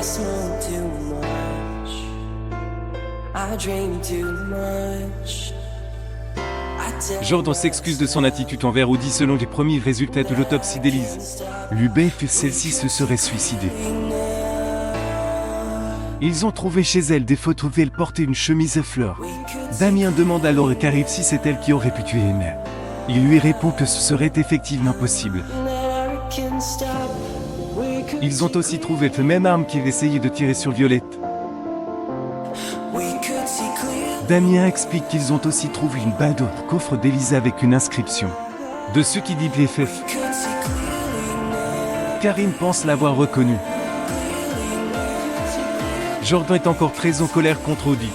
smoke too much. I drink too much. Jordan s'excuse de son attitude envers Woody selon les premiers résultats de l'autopsie d'Elise. Lui que celle-ci se serait suicidée. Ils ont trouvé chez elle des photos où elle portait une chemise à fleurs. Damien demande alors à Carrie si c'est elle qui aurait pu tuer Emma. Il lui répond que ce serait effectivement possible. Ils ont aussi trouvé la même arme qu'il essayait de tirer sur Violette. Damien explique qu'ils ont aussi trouvé une balle au coffre d'Elisa avec une inscription dessus qui dit BFF. Karine pense l'avoir reconnue. Jordan est encore très en colère contre Woody.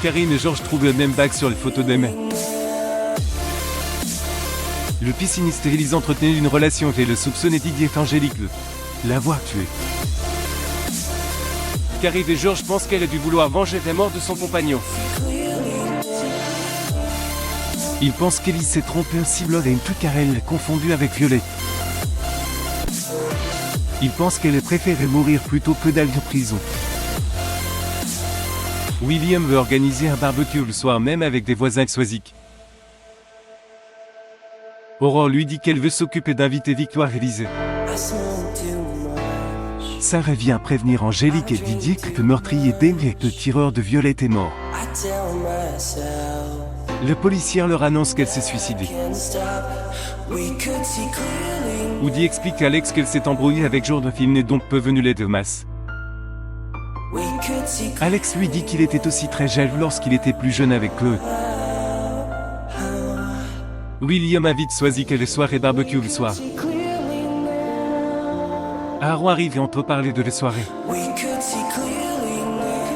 Karine et George trouvent le même bague sur les photos d'Emma. Le pisciniste et Elise entretenaient une relation et le soupçonnait Didier Angélique de l'avoir tuée. Carrie et George pensent qu'elle a dû vouloir venger la mort de son compagnon. Ils pensent qu'Elise s'est trompée aussi lors d'une truc car elle l'a confondue avec Violette. Ils pensent qu'elle préférait mourir plutôt que d'aller en prison. William veut organiser un barbecue le soir même avec des voisins exoisiques. Aurore lui dit qu'elle veut s'occuper d'inviter Victoire et Elise. Sarah vient prévenir Angélique et Didier que le meurtrier d'Emma et le tireur de Violette est mort. Le policier leur annonce qu'elle s'est suicidée. Woody explique à Alex qu'elle s'est embrouillée avec Jordan et n'est donc peu venu les deux masses. Alex lui dit qu'il était aussi très jaloux lorsqu'il était plus jeune avec Chloé. William invite Swazik à les soirées barbecue le soir. Aaron arrive et on peut parler de la soirée.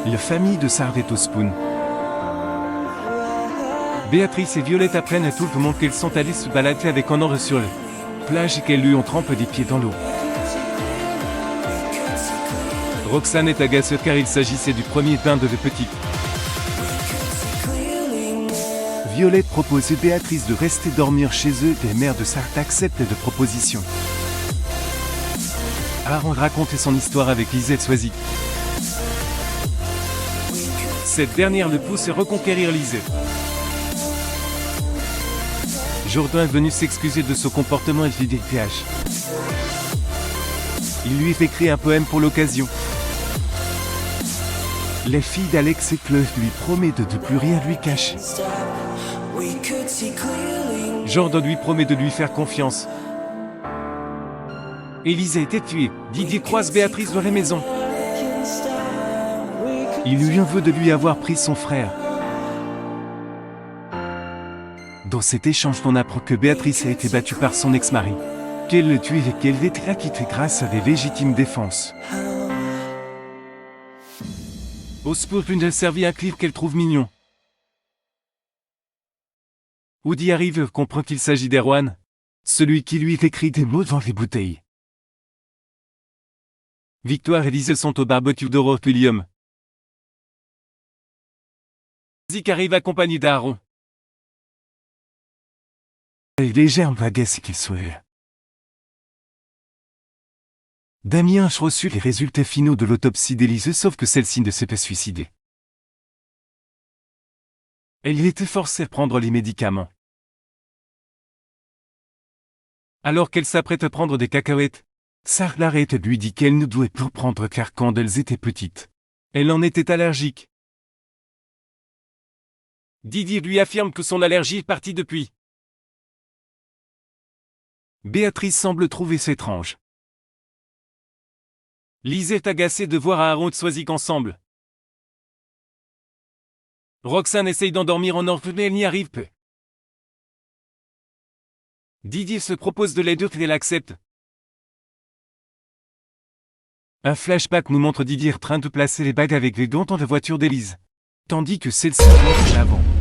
La famille de Sarah est au Spoon. Béatrice et Violette apprennent à tout le monde qu'elles sont allées se balader avec Honor sur la plage et qu'elles lui ont trempé les pieds dans l'eau. Roxane est agacée car il s'agissait du premier bain de la petite. Violette propose à Béatrice de rester dormir chez eux et la mère de Sarah accepte la proposition. Aaron raconte son histoire avec Lisette Swazik. Cette dernière le pousse à reconquérir Lisette. Jordan est venu s'excuser de son comportement et lui dit PH. Il lui fait écrire un poème pour l'occasion. Les filles d'Alex et Chloé lui promettent de ne plus rien lui cacher. Jordan lui promet de lui faire confiance. Elisa a été tuée. Didier croise Béatrice dans la maison. Il lui en veut de lui avoir pris son frère. Dans cet échange, on apprend que Béatrice a été battue par son ex-mari, qu'elle le tuait et qu'elle était acquittée grâce à des légitimes défenses. Osbourne a servi un clip qu'elle trouve mignon. Woody arrive et comprend qu'il s'agit d'Erwan, celui qui lui écrit des mots dans les bouteilles. Victoire et Lise sont au barbecue d'Aurore William. Zik arrive accompagné d'Aaron. Et les germes agacent qu'il soit. Damien a reçu les résultats finaux de l'autopsie d'Elise sauf que celle-ci ne s'est pas suicidée. Elle était forcée à prendre les médicaments. Alors qu'elle s'apprête à prendre des cacahuètes, Sarah l'arrête et lui dit qu'elle ne doit plus prendre car quand elles étaient petites, elle en était allergique. Didier lui affirme que son allergie est partie depuis. Béatrice semble trouver ça étrange. Lise est agacée de voir Aaron et Swazik ensemble. Roxane essaye d'endormir Honor mais elle n'y arrive pas. Didier se propose de l'aider et elle accepte. Un flashback nous montre Didier en train de placer les bagues avec les dents dans la voiture d'Elise, tandis que celle-ci monte l'avant.